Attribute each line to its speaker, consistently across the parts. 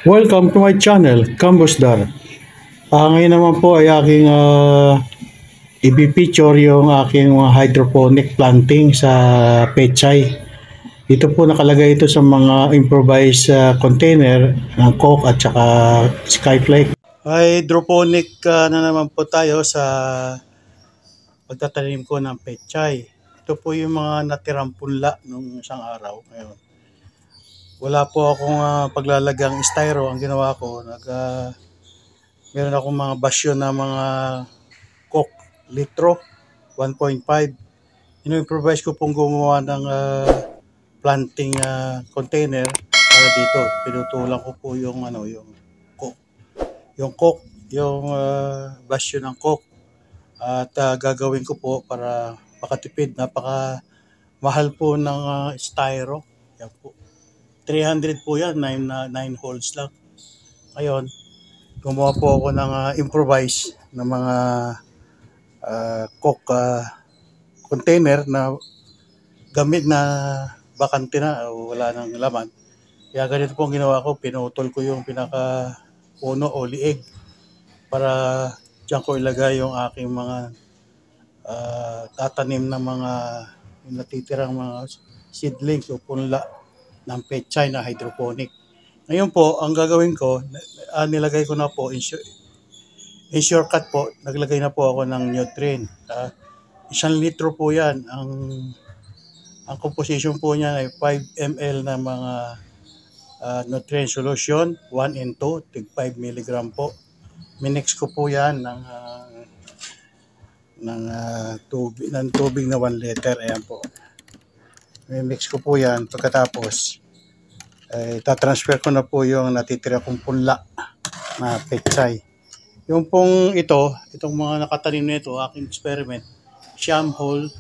Speaker 1: Welcome to my channel, Kambusdar. Ngayon naman po ay aking i-picture yung aking hydroponic planting sa pechay. Ito po nakalagay ito sa mga improvised container ng Coke at saka Skyflake. Hydroponic na naman po tayo sa pagtatanim ko ng pechay. Ito po yung mga natirang punla nung isang araw. Ngayon, wala po akong paglalagang styro. Ang ginawa ko, meron akong mga basyo na mga Coke litro 1.5. Ino-improvise ko pong gumawa ng planting container para dito. Pinutulan ko po yung Coke, yung basyo ng Coke. At gagawin ko po para makatipid. Napaka mahal po ng styro. Yan po. 300 po yan, 9 holes lang. Ngayon, gumawa po ako ng improvise na mga Coke container na gamit na bakante na o wala nang laman. Kaya ganito po ang ginawa ko, pinutol ko yung pinaka puno o liig para diyan ko ilagay yung aking mga tatanim na mga natitirang mga seedlings o punla ng pechay na hydroponic. Ngayon po, ang gagawin ko, nilagay ko na po, in shortcut po, naglagay na po ako ng nutrient. 1 litro po yan. Ang composition po niya ay 5 ml na mga nutrient solution, 1 and 2, tig 5 mg po. Minix ko po yan ng tubig na 1 liter. Ayan po. Mix ko po yan. Pagkatapos, tatransfer ko na po yung natitira kong punla na pechay. Yung pong itong mga nakatanim na ito, aking experiment, siyam hole,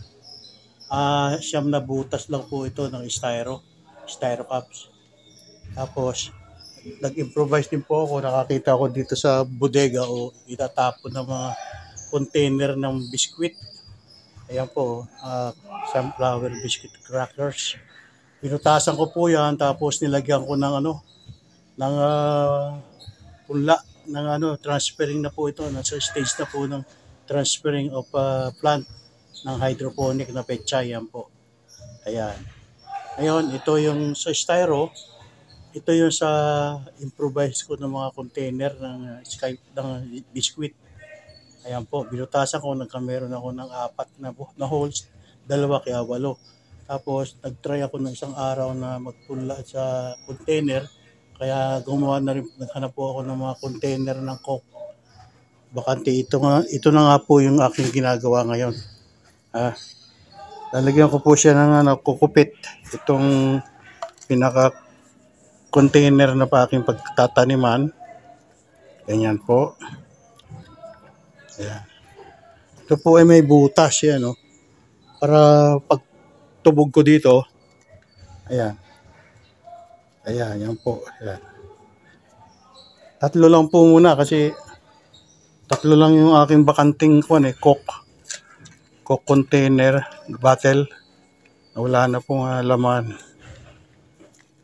Speaker 1: siyam na butas lang po ito ng styro cups. Tapos, nag-improvise din po ako, nakakita ko dito sa bodega o itatapon ng mga container ng biskwit. Ayan po, sunflower biscuit crackers. Pinutasan ko po yan, tapos nilagyan ko ng punla, ng transferring na po ito. Nasa stage na po ng transferring of plant ng hydroponic na pechay. Yan po. Ayan. Ngayon, ito yung sa styro, ito yung sa improvise ko ng mga container ng biscuit. Ayan po, binutasan ko, meron ako ng 4 na holes, 2 kaya 8. Tapos, nag-try ako ng isang araw na magpunla sa container, kaya gumawa na rin, naghanap po ako ng mga container ng Coke. Bakante, ito na nga po yung aking ginagawa ngayon. Lalagyan ko po siya ng kukupit, itong pinaka-container na pa aking pagtataniman. Ganyan po. Ayan. Ito po ay may butas yan, para pag tubog ko dito, ayan, yan po, ayan. 3 lang po muna kasi 3 lang yung aking bakanting Coke container bottle na wala na pong laman.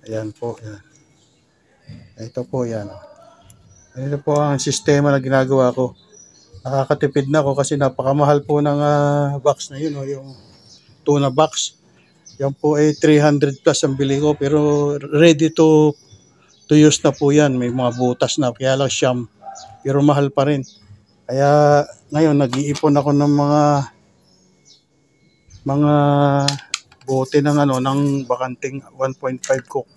Speaker 1: Ayan po, ayan. Ito po, yan. Ito po ang sistema na ginagawa ko. Nakakatipid na ako kasi napakamahal po ng box na yun, yung tuna box. Yan po ay 300 plus ang bili ko, pero ready to use na po yan. May mga butas na, kaya lang siyam, pero mahal pa rin. Kaya ngayon nag-iipon ako ng mga bote ng bakanting 1.5 Coke.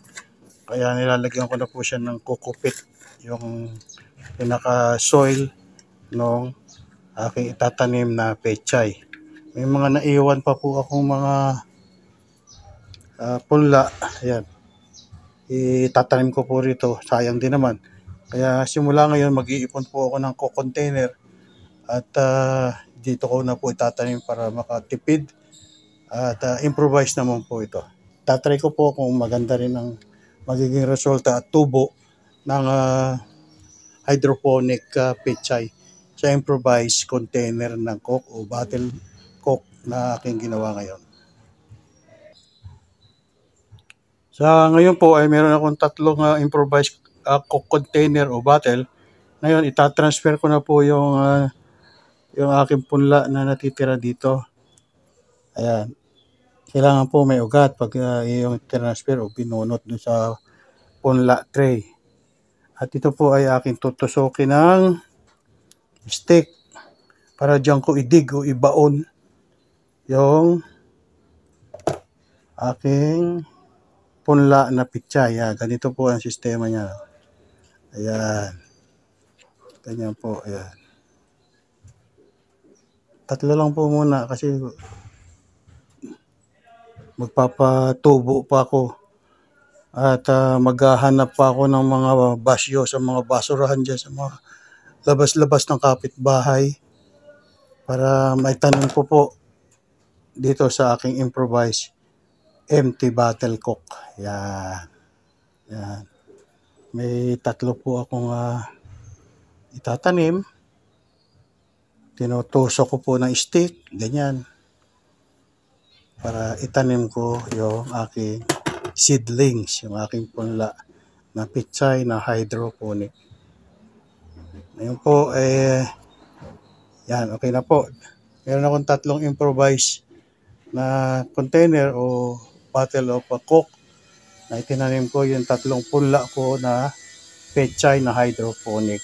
Speaker 1: Kaya nilalagyan ko na po siya ng kukupit, yung pinaka-soil nung aking itatanim na pechay. May mga naiwan pa po akong mga punla. Ayan. Itatanim ko po rito. Sayang din naman. Kaya simula ngayon mag-iipon po ako ng container at dito ko na po itatanim para makatipid at improvise naman po ito. Tatry ko po kung maganda rin ang magiging resulta at tubo ng hydroponic pechay sa improvised container ng coke o bottle coke na aking ginawa ngayon. Sa ngayon po ay meron akong tatlong improvised coke container o bottle. Ngayon itatransfer ko na po yung aking punla na natitira dito. Ayan. Kailangan po may ugat pag yung transfer o binunot doon sa punla tray. At ito po ay aking tutusukin ng stick para diyan ko idig o ibaon yung aking punla na pechay. Ganito po ang sistema niya. Ayan. Ganyan po. Ayan. Tatlo lang po muna kasi magpapatubo pa ako at maghahanap pa ako ng mga basyo sa mga basurahan dyan sa mga labas-labas ng kapitbahay para may tanim ko po dito sa aking improvised empty bottle coke. Yan. Yan. May tatlo po akong itatanim. Tinutusok ko po ng stick, ganyan, para itanim ko yung aking seedlings, yung aking punla na pechay na hydroponic. Ngayon po, yan, okay na po. Meron akong tatlong improvised na container o bottle of coke na itinanim ko yung tatlong punla ko na pechay na hydroponic.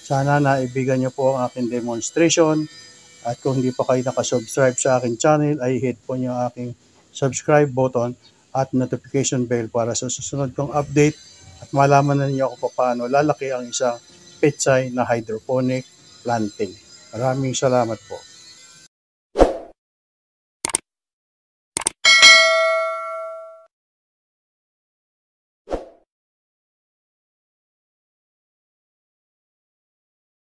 Speaker 1: Sana naibigan nyo po ang aking demonstration. At kung hindi pa kayo nakasubscribe sa aking channel, ay hit po nyo ang aking subscribe button at notification bell para sa susunod kong update at malaman na ninyo kung paano lalaki ang isang pechay na hydroponic planting. Maraming salamat po.